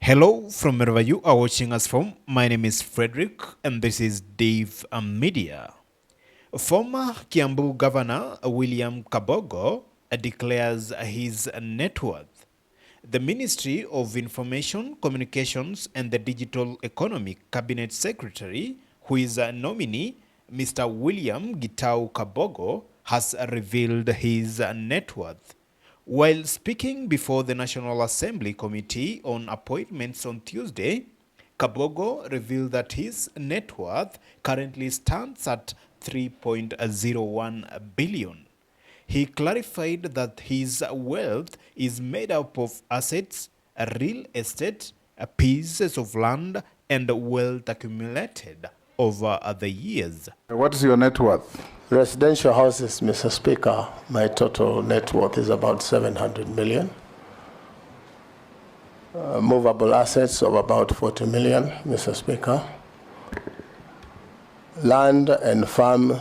Hello from wherever you are watching us from. My name is Frederick and this is difmedia. Former Kiambu Governor William Kabogo declares his net worth. The Ministry of Information, Communications and the Digital Economy Cabinet Secretary, who is a nominee, Mr. William Gitau Kabogo, has revealed his net worth. While speaking before the National Assembly Committee on Appointments on Tuesday, Kabogo revealed that his net worth currently stands at 3.01 billion. He clarified that his wealth is made up of assets, real estate, pieces of land, and wealth accumulated over the years. What is your net worth? Residential houses, Mr. Speaker, my total net worth is about 700 million. Movable assets of about 40 million, Mr. Speaker. Land and farm,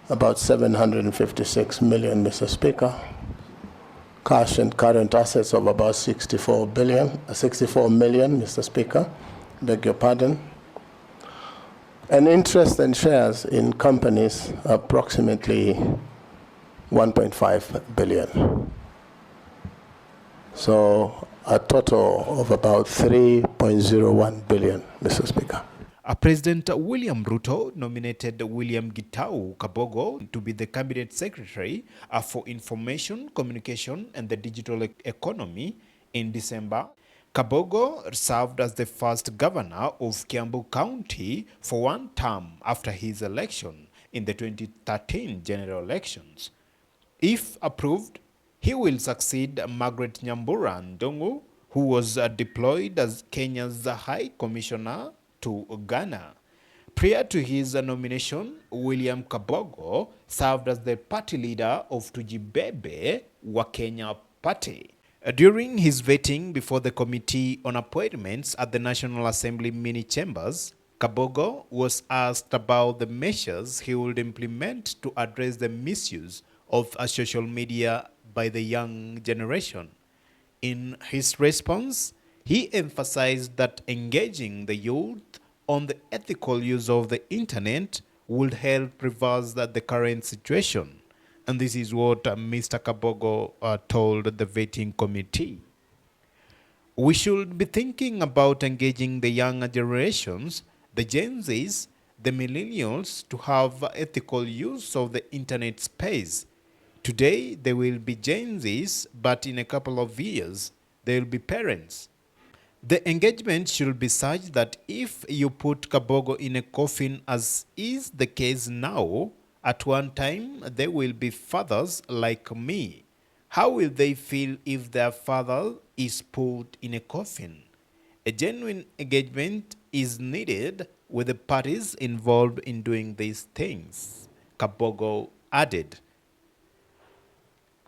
about 756 million, Mr. Speaker. Cash and current assets of about 64 million, Mr. Speaker. Beg your pardon. And interest and shares in companies, approximately 1.5 billion. So a total of about 3.01 billion, Mr. Speaker. President William Ruto nominated William Gitau Kabogo to be the Cabinet Secretary for Information, Communication and the Digital Economy in December. Kabogo served as the first governor of Kiambu County for one term after his election in the 2013 general elections. If approved, he will succeed Margaret Nyambura Ndungu, who was deployed as Kenya's High Commissioner to Ghana. Prior to his nomination, William Kabogo served as the party leader of Tujibebe wa Kenya Party. During his vetting before the Committee on Appointments at the National Assembly mini chambers, Kabogo was asked about the measures he would implement to address the misuse of social media by the young generation. In his response, he emphasized that engaging the youth on the ethical use of the internet would help reverse the current situation. And this is what Mr. Kabogo told the vetting committee. We should be thinking about engaging the younger generations, the Gen Zs, the millennials, to have ethical use of the internet space. Today, they will be Gen Zs, but in a couple of years, they will be parents. The engagement should be such that if you put Kabogo in a coffin, as is the case now, at one time they will be fathers like me. How will they feel if their father is put in a coffin? A genuine engagement is needed with the parties involved in doing these things, Kabogo added.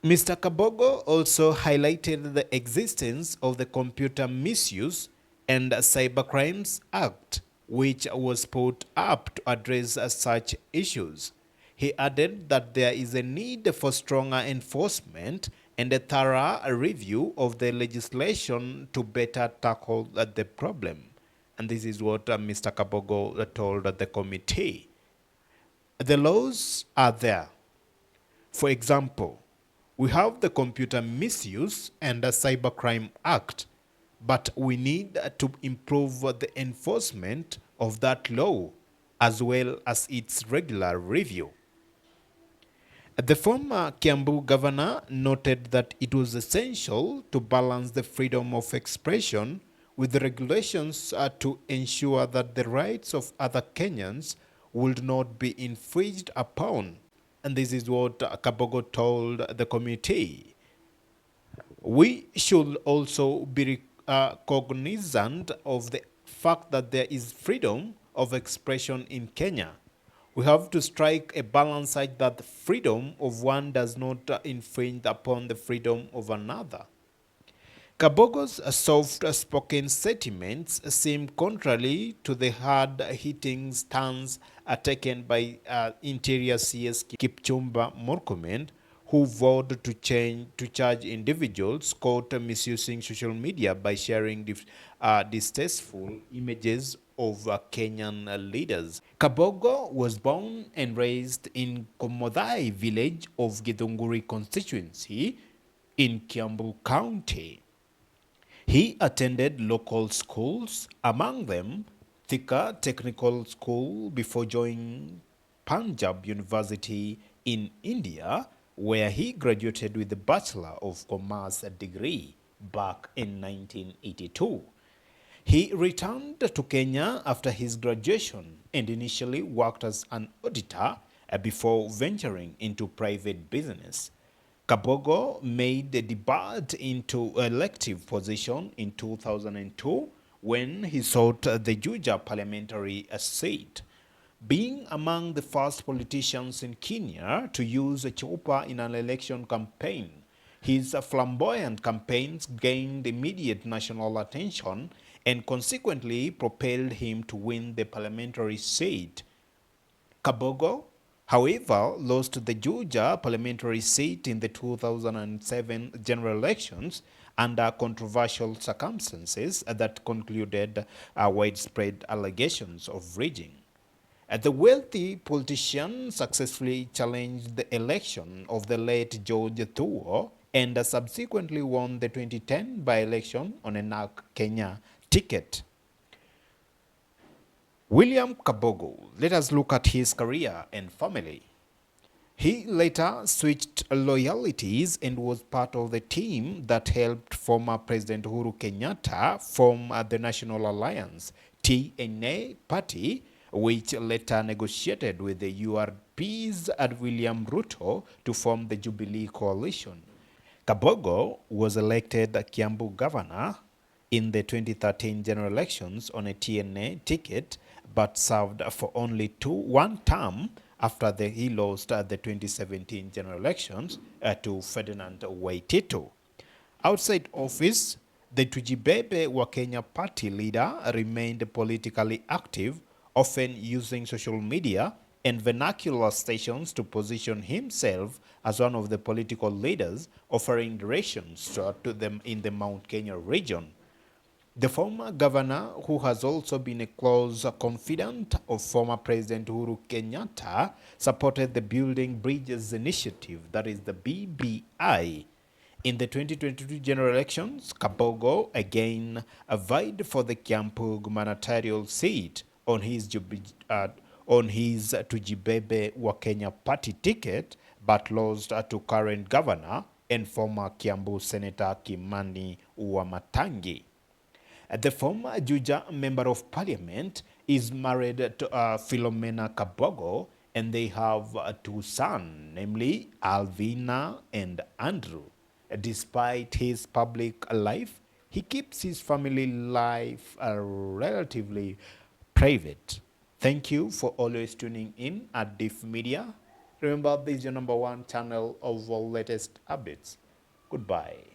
Mr. Kabogo also highlighted the existence of the Computer Misuse and Cybercrimes Act, which was put up to address such issues. He added that there is a need for stronger enforcement and a thorough review of the legislation to better tackle the problem. And this is what Mr. Kabogo told the committee. The laws are there. For example, we have the Computer Misuse and the Cybercrime Act, but we need to improve the enforcement of that law as well as its regular review. The former Kiambu governor noted that it was essential to balance the freedom of expression with the regulations to ensure that the rights of other Kenyans would not be infringed upon. And this is what Kabogo told the committee. We should also be cognizant of the fact that there is freedom of expression in Kenya. We have to strike a balance such that the freedom of one does not infringe upon the freedom of another. Kabogo's soft-spoken sentiments seem contrary to the hard-hitting stance taken by Interior CS Kipchumba Murkomen, who vowed to charge individuals caught misusing social media by sharing distasteful images of Kenyan leaders. Kabogo was born and raised in Komodhai village of Githunguri constituency in Kiambu County. He attended local schools, among them Thika Technical School, before joining Punjab University in India, where he graduated with a Bachelor of Commerce degree back in 1982. He returned to Kenya after his graduation and initially worked as an auditor before venturing into private business. Kabogo made the debut into elective position in 2002 when he sought the Juja parliamentary seat. Being among the first politicians in Kenya to use a chopper in an election campaign, his flamboyant campaigns gained immediate national attention and consequently propelled him to win the parliamentary seat. Kabogo, however, lost the Juja parliamentary seat in the 2007 general elections under controversial circumstances that concluded widespread allegations of rigging. The wealthy politician successfully challenged the election of the late George Thuo and subsequently won the 2010 by-election on a NARC Kenya ticket. William Kabogo, let us look at his career and family. He later switched loyalties and was part of the team that helped former President Uhuru Kenyatta form the National Alliance, TNA party, which later negotiated with the URPs and William Ruto to form the Jubilee coalition. Kabogo was elected Kiambu governor in the 2013 general elections on a TNA ticket, but served for only one term after he lost the 2017 general elections to Ferdinand Waititu. Outside office, the Tujibebe wa Kenya party leader remained politically active, often using social media and vernacular stations to position himself as one of the political leaders, offering directions to them in the Mount Kenya region. The former governor, who has also been a close confidant of former President Uhuru Kenyatta, supported the Building Bridges Initiative, that is the BBI. In the 2022 general elections, Kabogo again vied for the Kiambu gubernatorial seat on his Tujibebe wa Kenya party ticket, but lost to current governor and former Kiambu Senator Kimani Wamatangi. The former Juja member of parliament is married to Philomena Kabogo, and they have two sons, namely Alvina and Andrew. Despite his public life, he keeps his family life relatively private. Thank you for always tuning in at difmedia. Remember, this is your #1 channel of all latest updates. Goodbye.